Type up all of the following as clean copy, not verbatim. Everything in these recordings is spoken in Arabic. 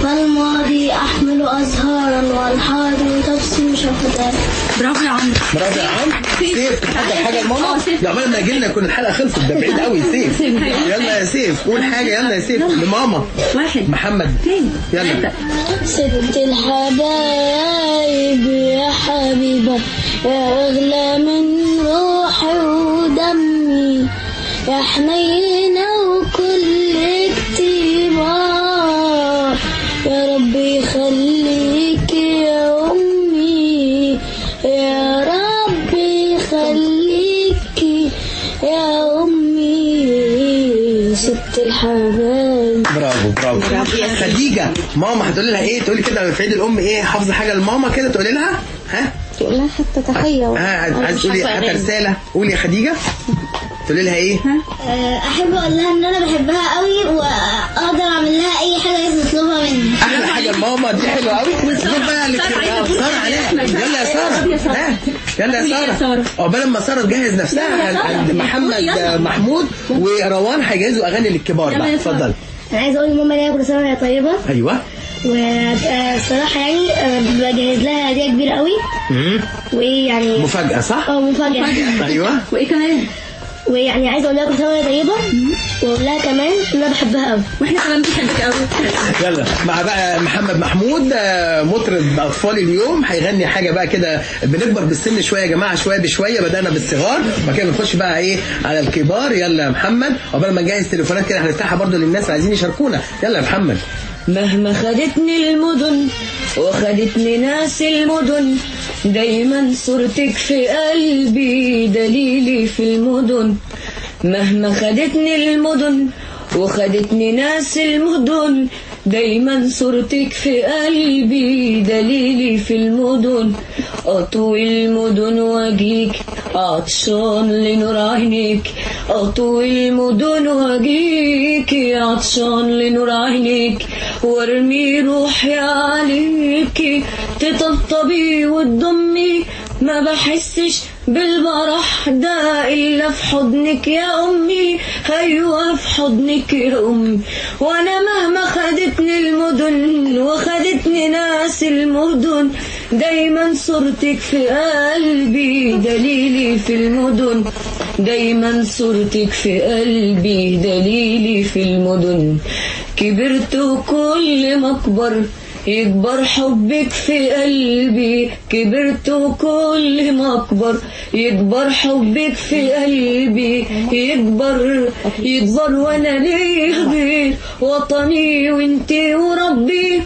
فالماضي أحمل أزهارا والحاضر تبسم شفتان. برافو يا عمرو. برافو يا عمرو. سيف تحضر حاجه لماما؟ لا عقبال ما يجي لنا يكون الحلقه خلصت، ده بعيد قوي. سيف يلا يا سيف قول حاجه، يلا يا سيف لماما. واحد محمد يلا. ست الحبايب يا حبيبة يا أغلى من روحي ودمي، يا حنينة وكل اكتبار، يا رب يخليك يا أمي، يا رب يخليك يا أمي ست الحبايب. برافو. خديجة ماما هتقولي لها ايه؟ تقولي كده في عيد الام ايه؟ حافظه حاجه لماما كده تقولي لها؟ ها؟ تقول لها حتى تحية. عايز تقولي حتى رسالة؟ قولي يا خديجة. تقولي لها ايه؟ احب اقول لها ان انا بحبها قوي واقدر اعمل لها اي حاجه هي تطلبها مني. احلى حاجه لماما دي حلوه قوي. ساره عليها. يلا يا ساره. يلا يا ساره. عقبال ما ساره تجهز نفسها عند محمد محمود وروان هيجهزوا اغاني للكبار بقى. اتفضل. انا عايزه اقول لماما ليها كل سنه وهي طيبه. ايوه. والصراحه يعني بجهز لها هديه كبيره قوي. وايه يعني مفاجاه صح؟ مفاجاه. ايوه. وايه كمان؟ ويعني عايزه اقول لها كل سنه وهي طيبه، واقول لها كمان ان انا بحبها قوي. واحنا كمان بنحبك قوي. يلا مع بقى محمد محمود مطرب اطفال اليوم هيغني حاجه بقى كده. بنكبر بالسن شويه يا جماعه، شويه بشويه. بدانا بالصغار وبعد كده بنخش بقى ايه على الكبار. يلا يا محمد عقبال ما نجهز تليفونات كده هنفتحها برضو للناس اللي عايزين يشاركونا. يلا يا محمد. مهما خدتني المدن وخدتني ناس المدن، دايما صورتك في قلبي دليلي في المدن. مهما خدتني المدن وخدتني ناس المدن، دايما صورتك في قلبي دليلي في المدن. أطوي المدن واجيك عطشان لنور عينيك، أطوي المدن واجيك عطشان لنور عينيك، وارمي روحي عليكي تطبطبي وتضمي، ما بحسش بالبرح ده إلا في حضنك يا أمي. أيوة في حضنك يا أمي. وأنا مهما خدتني المدن وخدتني ناس المدن، دايما صورتك في قلبي دليلي في المدن، دايما صورتك في قلبي دليلي في المدن. كبرت وكل ما أكبر يكبر حبك في قلبي، كبرت وكل ما أكبر يكبر حبك في قلبي، يكبر وأنا ليه غير وطني وانتي وربي.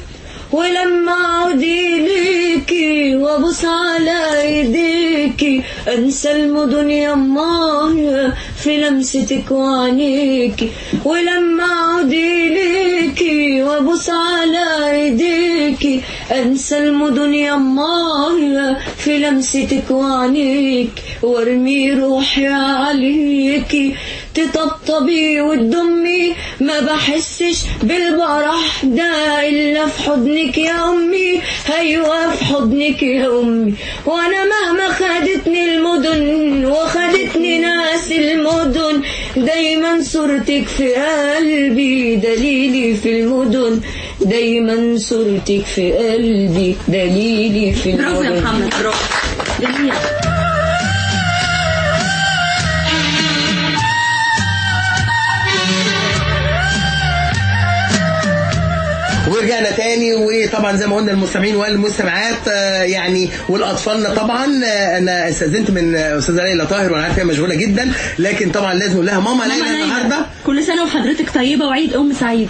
ولما عودي ليكي وابص على ايديكي، انسى المدن يما في لمستك وعينيكي. ولما عودي ليكي وابص على ايديكي، انسى المدن يما في لمستك وعينيك، وارمي روحي عليكي تطبطبي وتضمي، ما بحسش بالبرح ده إلا في حضنك يا أمي. أيوة في حضنك يا أمي. وأنا مهما خدتني المدن وخدتني ناس المدن، دايما صورتك في قلبي دليلي في المدن، دايما صورتك في قلبي دليلي في المدن. برافو يا محمد. برافو. جميل. ورجعنا تاني. وطبعا زي ما قلنا المستمعين والمستمعات يعني والاطفالنا طبعا. انا استاذنت من استاذه ليلى طاهر وانا عارف هي مشغوله جدا، لكن طبعا لازم اقول لها ماما ليلى النهارده كل سنه وحضرتك طيبه وعيد ام سعيد.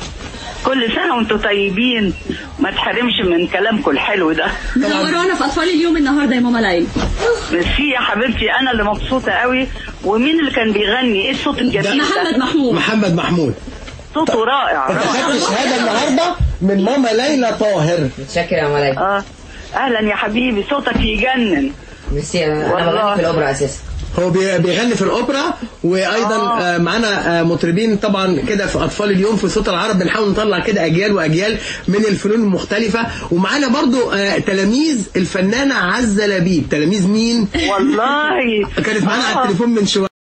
كل سنه وانتم طيبين، ما تحرمش من كلامكم الحلو ده. منورانا في اطفال اليوم النهارده يا ماما ليلى. ميرسي يا حبيبتي، انا اللي مبسوطه قوي. ومين اللي كان بيغني؟ ايه الصوت الجميل ده؟ محمد محمود. صوته رائع. انت خدت شهاده النهارده من ماما ليلى طاهر. متشكر يا ماما ليلى. اهلا يا حبيبي، صوتك يجنن. ميرسي. انا بغني في الاوبرا اساسا. هو بيغني في الاوبرا، وايضا معانا مطربين طبعا كده في اطفال اليوم في صوت العرب. بنحاول نطلع كده اجيال واجيال من الفنون المختلفه. ومعانا برضو تلاميذ الفنانه عزه لبيب. تلاميذ مين؟ والله كانت معانا على التليفون من شويه.